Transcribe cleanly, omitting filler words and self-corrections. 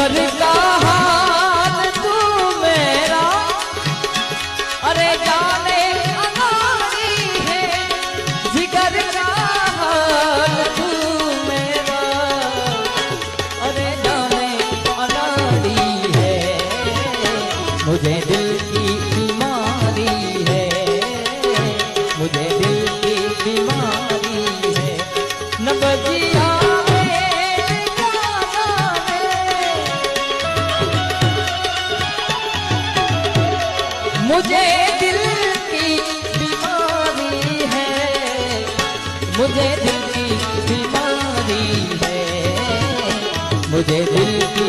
जिगर का हाल तू मेरा, अरे जाने अनाड़ी है, जिगर का हाल तू मेरा, अरे जाने अनाड़ी है, मुझे दिल की बीमारी है, मुझे दिल की बीमारी है, न बजिया मुझे दिल की बीमारी है, मुझे दिल की बीमारी है, मुझे दिल की